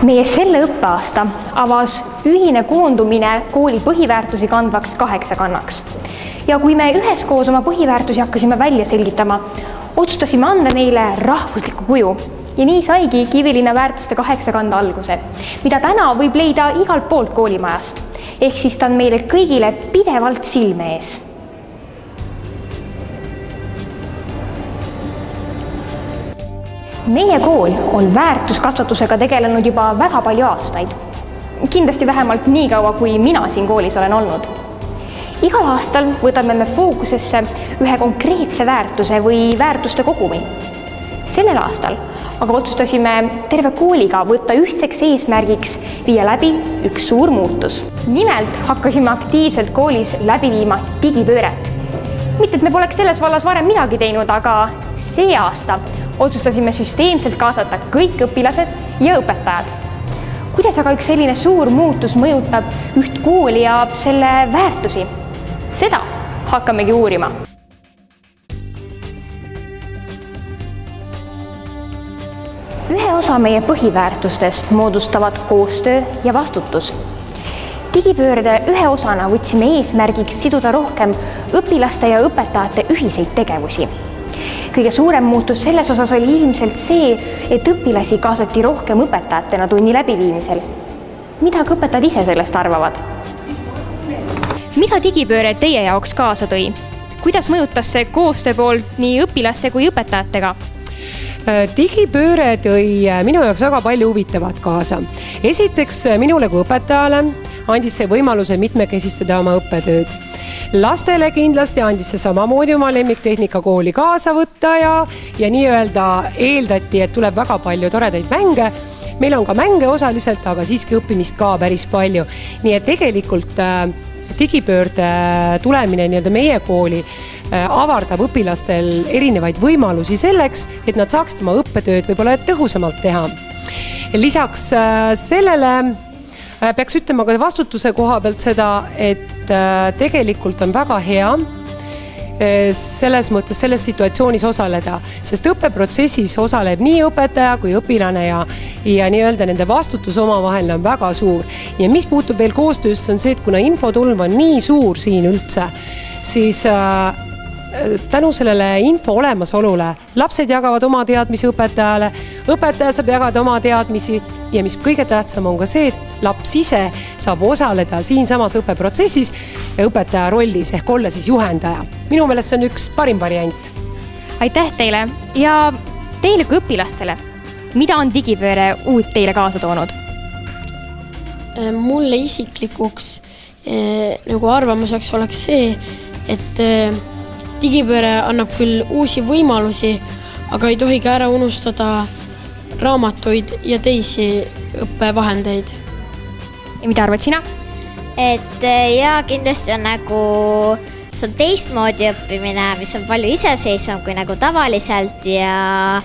Meie selle õppeaasta avas ühine koondumine kooli põhiväärtusi kandvaks 8 kannaks. Ja kui me üheskoos oma põhiväärtusi hakkasime välja selgitama, otsustasime anda neile rahvusliku kuju. Ja nii saigi Kivilinna väärtuste 8 kanda alguse, mida täna võib leida igalt poolt koolimajast. Ehk siis ta on meile kõigile pidevalt silme ees. Meie kool on väärtuskasvatusega tegelenud juba väga palju aastaid. Kindlasti vähemalt nii kaua, kui mina siin koolis olen olnud. Igal aastal võtame me fookusesse ühe konkreetse väärtuse või väärtuste kogumi. Sellel aastal aga otsustasime terve kooliga võtta ühtseks eesmärgiks viia läbi üks suur muutus. Nimelt hakkasime aktiivselt koolis läbi viima digipööret. Mitte, et me poleks selles vallas varem midagi teinud, aga see aasta otsustasime süsteemselt kaasata kõik õpilased ja õpetajad. Kuidas aga üks selline suur muutus mõjutab üht kooli ja selle väärtusi? Seda hakkamegi uurima. Ühe osa meie põhiväärtustest moodustavad koostöö ja vastutus. Digipöörde ühe osana võtsime eesmärgiks siduda rohkem õpilaste ja õpetajate ühiseid tegevusi. Kõige suurem muutus selles osas oli ilmselt see, et õpilasi kaasati rohkem õpetajatena tunni läbiviimisel. Mida ka õpetajad ise sellest arvavad? Mida digipööre teie jaoks kaasa tõi? Kuidas mõjutas see koostöö poolt nii õpilaste kui õpetajatega? Digipööre tõi minu jaoks väga palju huvitavat kaasa. Esiteks minule kui õpetajale andis see võimaluse mitmekesistada oma õppetööd. Lastele kindlasti andis see samamoodi oma lemmiktehnika kooli kaasa võtta ja nii-öelda eeldati, et tuleb väga palju toredaid mänge. Meil on ka mänge osaliselt, aga siiski õppimist ka päris palju. Nii et tegelikult digipöörde tulemine nii-öelda meie kooli avardab õpilastel erinevaid võimalusi selleks, et nad saaksid oma õppetööd võib-olla tõhusamalt teha. Lisaks sellele peaks ütlema ka vastutuse koha pealt seda, et tegelikult on väga hea selles mõttes selles situatsioonis osaleda, sest õppeprotsessis osaleb nii õpetaja kui õpilane ja nii-öelda nende vastutus omavahel on väga suur. Ja mis puutub veel koostöösse on see, et kuna infotulv on nii suur siin üldse, siis tänu sellele info olemasolule lapsed jagavad oma teadmisi õpetajale, õpetaja saab jagada oma teadmisi ja mis kõige tähtsam on ka see, et laps ise saab osaleda siinsamas õppeprotsessis ja õpetaja rollis ehk olla siis juhendaja. Minu meelest see on üks parim variant. Aitäh teile ja teile kui õpilastele. Mida on digipööre uut teile kaasa toonud? Mulle isiklikuks nagu arvamuseks oleks see, et digipööre annab küll uusi võimalusi, aga ei tohi ka ära unustada raamatuid ja teisi õppevahendeid. Ja mida arvad sina? Et ja kindlasti on nagu see on teistmoodi õppimine, mis on palju iseseisvam kui nagu tavaliselt ja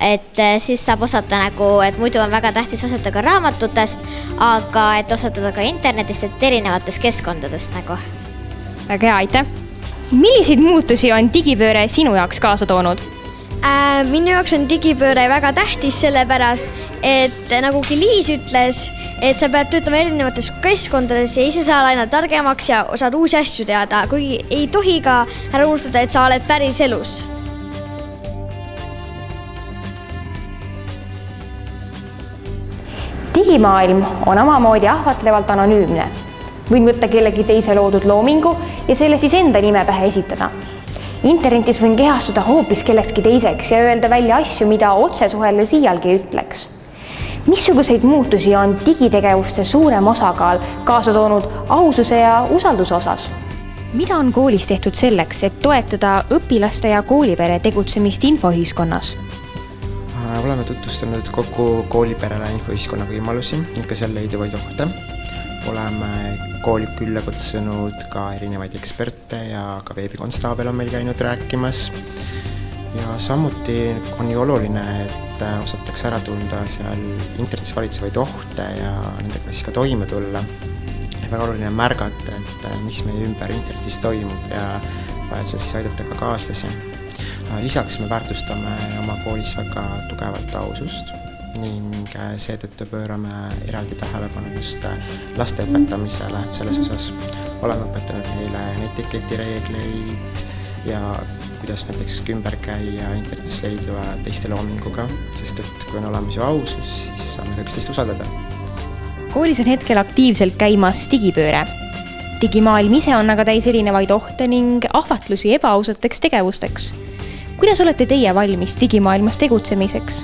et siis saab osata nagu, et muidu on väga tähtis osata ka raamatutest, aga et osatada ka internetist, et erinevatest keskkondadest nagu. Väga hea, aitäh! Milliseid muutusi on digipööre sinu jaoks kaasa toonud? Minu jaoks on digipööre väga tähtis sellepärast, et nagu Liis ütles, et sa pead töötama erinevates keskkondades ja ise saad aina targemaks ja saad uusi asju teada, kuigi ei tohi ka ära unustada, et sa oled päris elus. Digimaailm on omamoodi ahvatlevalt anonüümne. Võin võtta kellegi teise loodud loomingu ja selle siis enda nime pähe esitada. Internetis võin kehastuda hoopis kellekski teiseks ja öelda välja asju, mida otse suheldes iialgi ütleks. Missuguseid muutusi on digitegevuste suurem osakaal kaasa toonud aususe ja usalduse osas? Mida on koolis tehtud selleks, et toetada õpilaste ja koolipere tegutsemist infoühiskonnas? Oleme tutvustanud kokku kooliperele infoühiskonna võimalusi, ikka seal leiduvaid ohte. Oleme kooli külla kutsunud ka erinevaid eksperte ja ka veebikonstaabel on meil käinud rääkimas. Ja samuti on ju oluline, et osatakse ära tunda seal internetis valitsevaid ohte ja nendega siis ka toime tulla. Väga oluline märgata, et mis meie ümber internetis toimub ja vajadusel siis aidata ka kaaslasi. Lisaks me väärtustame oma koolis väga tugevat ausust ning seetõttu pöörame eraldi tähelepanu just laste õpetamisele selles osas. Oleme õpetanud neile netiketireegleid ja kuidas näiteks ümber käia internetis leiduva teiste loominguga, sest et kui on olemas ju ausus, siis saame üksteist usaldada. Koolis on hetkel aktiivselt käimas digipööre. Digimaailm ise on aga täis erinevaid ohte ning ahvatlusi ebaausateks tegevusteks. Kuidas olete teie valmis digimaailmas tegutsemiseks?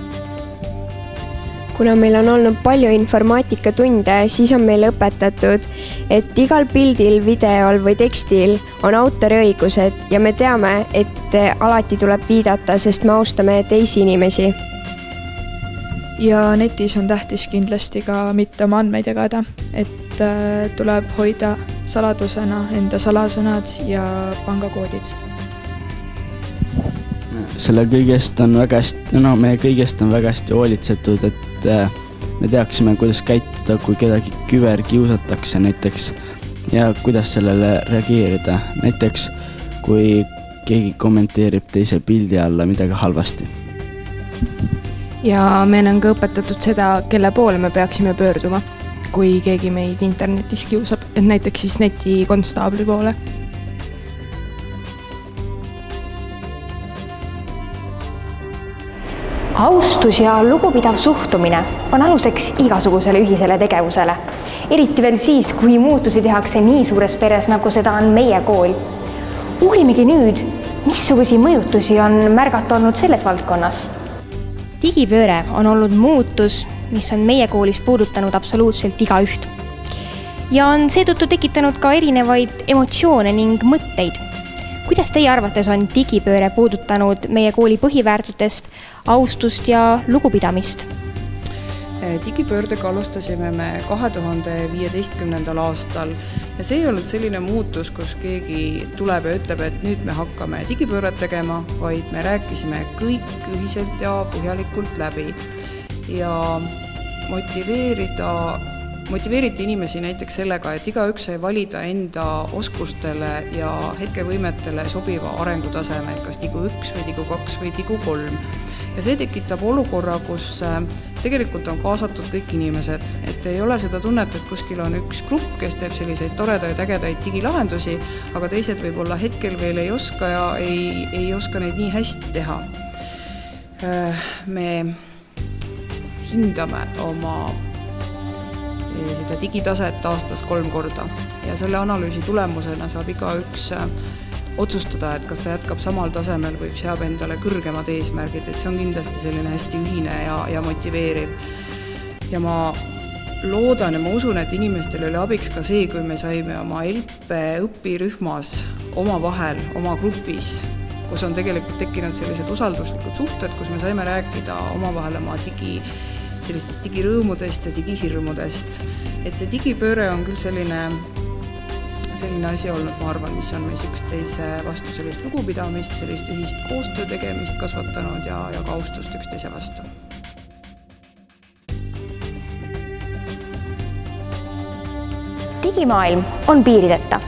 Kuna meil on olnud palju informaatikatunde, siis on meil õpetatud, et igal pildil, videol või tekstil on autoriõigused ja me teame, et alati tuleb viidata, sest me austame teisi inimesi. Ja netis on tähtis kindlasti ka mitte oma andmeid jagada, et tuleb hoida saladusena enda salasõnad ja pangakoodid. Selle kõigest on väga hästi, meie kõigest on väga hästi hoolitsetud, et me teaksime, kuidas käituda, kui kedagi küberkiusatakse näiteks ja kuidas sellele reageerida. Näiteks, kui keegi kommenteerib teise pildi alla midagi halvasti. Ja meil on ka õpetatud seda, kelle poole me peaksime pöörduma, kui keegi meid internetis kiusab, et näiteks siis netikonstaabli poole. Austus ja lugupidav suhtumine on aluseks igasugusele ühisele tegevusele. Eriti veel siis, kui muutusi tehakse nii suures peres, nagu seda on meie kool. Uurimegi nüüd, missugusi mõjutusi on märgata olnud selles valdkonnas. Digipööre on olnud muutus, mis on meie koolis puudutanud absoluutselt igaüht. Ja on seetõttu tekitanud ka erinevaid emotsioone ning mõtteid. Kuidas teie arvates on digipööre puudutanud meie kooli põhiväärtutest, austust ja lugupidamist? Digipöördega alustasime me 2015. aastal ja see ei olnud selline muutus, kus keegi tuleb ja ütleb, et nüüd me hakkame digipööret tegema, vaid me rääkisime kõik ühiselt ja põhjalikult läbi ja motiveeriti inimesi näiteks sellega, et igaüks sai valida enda oskustele ja hetkevõimetele sobiva arengutaseme, kas digu 1 või digu 2 või digu 3. Ja see tekitab olukorra, kus tegelikult on kaasatud kõik inimesed, et ei ole seda tunnet, et kuskil on üks grupp, kes teeb selliseid toredaid, ägedaid digilahendusi, aga teised võib-olla hetkel veel ei oska ja ei oska neid nii hästi teha. Me hindame oma seda digitaset aastas 3 korda ja selle analüüsi tulemusena saab igaüks otsustada, et kas ta jätkab samal tasemel või seab endale kõrgemad eesmärgid, et see on kindlasti selline hästi ühine ja motiveeriv. Ja ma loodan ja ma usun, et inimestel oli abiks ka see, kui me saime oma ELPE õpirühmas omavahel, oma grupis, kus on tegelikult tekkinud sellised usalduslikud suhted, kus me saime rääkida omavahel oma sellistest digirõõmudest ja digihirmudest. Et see digipööre on küll selline asi olnud, ma arvan, mis on meis üksteise vastu sellist lugupidamist, sellist ühist koostöö tegemist kasvatanud ja ka austust üksteise vastu. Digimaailm on piirideta.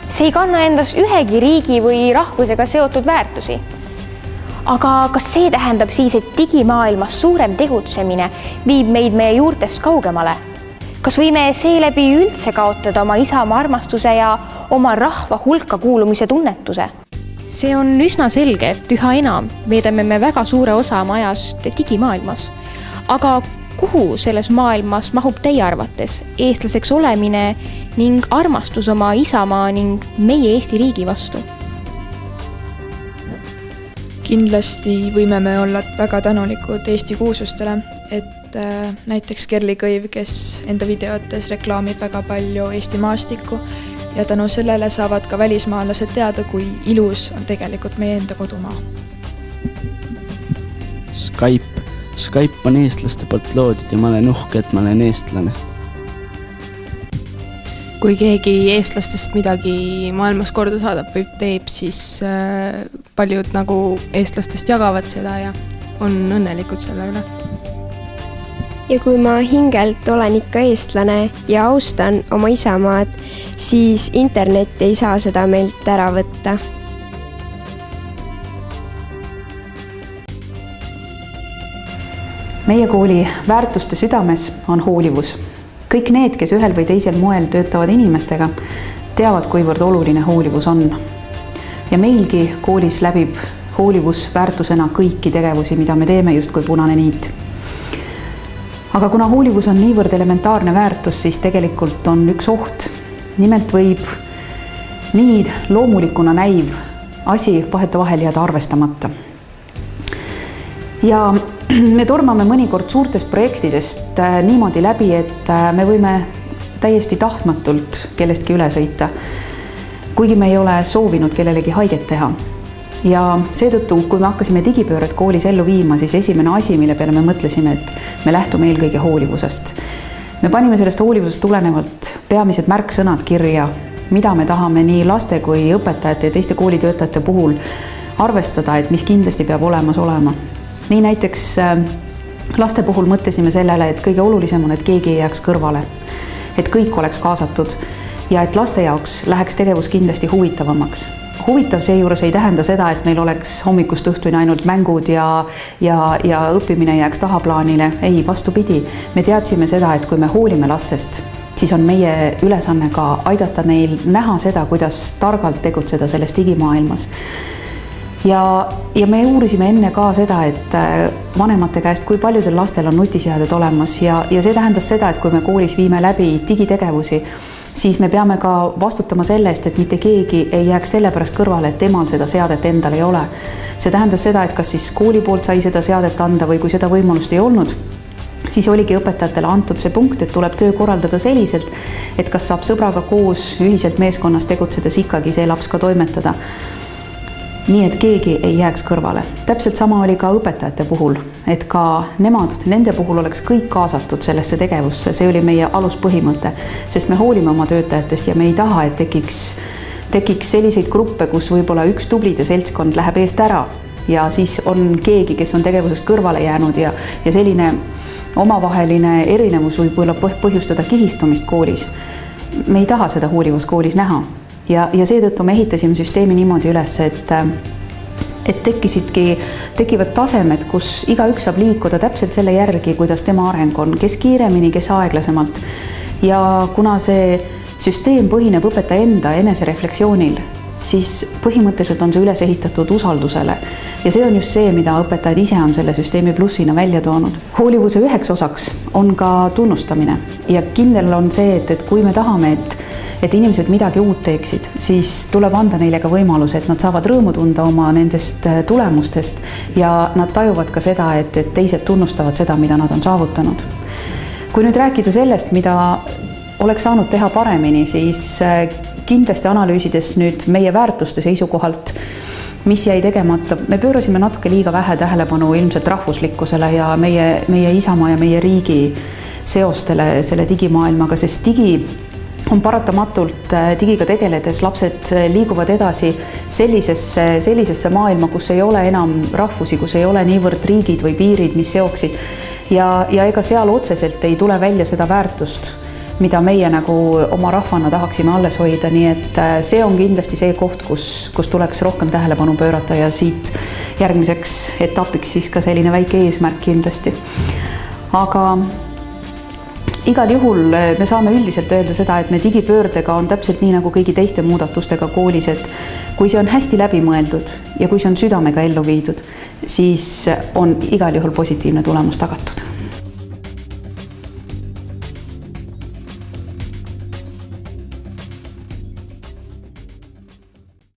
See ei kanna endas ühegi riigi või rahvusega seotud väärtusi. Aga kas see tähendab siis, et digimaailmas suurem tegutsemine viib meid meie juurtest kaugemale? Kas võime seeläbi üldse kaotada oma isamaa armastuse ja oma rahva hulka kuulumise tunnetuse? See on üsna selge, et üha enam veedame me väga suure osa oma ajast digimaailmas. Aga kuhu selles maailmas mahub teie arvates eestlaseks olemine ning armastus oma isamaa ning meie Eesti riigi vastu? Kindlasti võime me olla väga tänulikud Eesti kuulsustele, et näiteks Kerli Kõiv, kes enda videotes reklaamib väga palju Eesti maastikku ja tänu sellele saavad ka välismaalased teada, kui ilus on tegelikult meie enda kodumaa. Skype on eestlaste poolt loodud ja ma olen uhke, et ma olen eestlane. Kui keegi eestlastest midagi maailmas korda saadab või teeb, siis paljud nagu eestlastest jagavad seda ja on õnnelikud selle üle. Ja kui ma hingelt olen ikka eestlane ja austan oma isamaad, siis internet ei saa seda meilt ära võtta. meie kooli väärtuste südames on hoolivus. Kõik need, kes ühel või teisel moel töötavad inimestega, teavad, kuivõrd oluline hoolivus on. Ja meilgi koolis läbib hoolivus väärtusena kõiki tegevusi, mida me teeme justkui punane niit. Aga kuna hoolivus on niivõrd elementaarne väärtus, siis tegelikult on üks oht. Nimelt võib nii loomulikuna näiv asi vahetevahel jääda arvestamata. Ja me tormame mõnikord suurtest projektidest niimoodi läbi, et me võime täiesti tahtmatult kellestki üle sõita, kuigi me ei ole soovinud kellelegi haiget teha. Ja seetõttu, kui me hakkasime digipööret koolis ellu viima, siis esimene asi, mille peale me mõtlesime, et me lähtume eelkõige hoolivusest. Me panime sellest hoolivusest tulenevalt peamised märksõnad kirja, mida me tahame nii laste kui õpetajate ja teiste koolitöötajate puhul arvestada, et mis kindlasti peab olemas olema. Nii näiteks laste puhul mõtlesime sellele, et kõige olulisem on, et keegi ei jääks kõrvale, et kõik oleks kaasatud ja et laste jaoks läheks tegevus kindlasti huvitavamaks. Huvitav seejuures ei tähenda seda, et meil oleks hommikust õhtuni ainult mängud ja õppimine jääks tahaplaanile. Ei, vastupidi. Me teadsime seda, et kui me hoolime lastest, siis on meie ülesanne ka aidata neil näha seda, kuidas targalt tegutseda selles digimaailmas. Ja me uurisime enne ka seda, et vanemate käest, kui paljudel lastel on nutiseaded olemas ja see tähendas seda, et kui me koolis viime läbi digitegevusi, siis me peame ka vastutama sellest, et mitte keegi ei jääks sellepärast kõrvale, et temal seda seadet endal ei ole. See tähendas seda, et kas siis kooli poolt sai seda seadet anda või kui seda võimalust ei olnud, siis oligi õpetajatele antud see punkt, et tuleb töö korraldada selliselt, et kas saab sõbraga koos ühiselt meeskonnas tegutsedes ikkagi see laps ka toimetada. Nii et keegi ei jääks kõrvale. Täpselt sama oli ka õpetajate puhul, et ka nende puhul oleks kõik kaasatud sellesse tegevusse. See oli meie aluspõhimõte, sest me hoolime oma töötajatest ja me ei taha, et tekiks selliseid gruppe, kus võib-olla üks tublide seltskond läheb eest ära ja siis on keegi, kes on tegevusest kõrvale jäänud ja selline omavaheline erinevus võib põhjustada kihistumist koolis. Me ei taha seda hoolivas koolis näha. Ja seetõttu me ehitasime süsteemi niimoodi üles, et tekivad tasemed, kus igaüks saab liikuda täpselt selle järgi, kuidas tema areng on, kes kiiremini, kes aeglasemalt. Ja kuna see süsteem põhineb õpetaja enda eneserefleksioonil, siis põhimõtteliselt on see üles ehitatud usaldusele. Ja see on just see, mida õpetajad ise on selle süsteemi plussina välja toonud. Hoolivuse üheks osaks on ka tunnustamine ja kindel on see, et kui me tahame, et inimesed midagi uut teeksid, siis tuleb anda neile ka võimalus, et nad saavad rõõmu tunda oma nendest tulemustest ja nad tajuvad ka seda, et teised tunnustavad seda, mida nad on saavutanud. Kui nüüd rääkida sellest, mida oleks saanud teha paremini, siis kindlasti analüüsides nüüd meie väärtuste seisukohalt, mis jäi tegemata, me pöörasime natuke liiga vähe tähelepanu ilmselt rahvuslikkusele ja meie isamaa ja meie riigi seostele selle digimaailmaga, sest digi on paratamatult digiga tegeledes lapsed liiguvad edasi sellisesse maailma, kus ei ole enam rahvusi, kus ei ole niivõrd riigid või piirid, mis seoksid. Ja ega seal otseselt ei tule välja seda väärtust, mida meie nagu oma rahvana tahaksime alles hoida, nii et see on kindlasti see koht, kus tuleks rohkem tähelepanu pöörata ja siit järgmiseks etapiks siis ka selline väike eesmärk kindlasti. Aga igal juhul me saame üldiselt öelda seda, et me digipöördega on täpselt nii nagu kõigi teiste muudatustega koolis, et kui see on hästi läbimõeldud ja kui see on südamega ellu viidud, siis on igal juhul positiivne tulemus tagatud.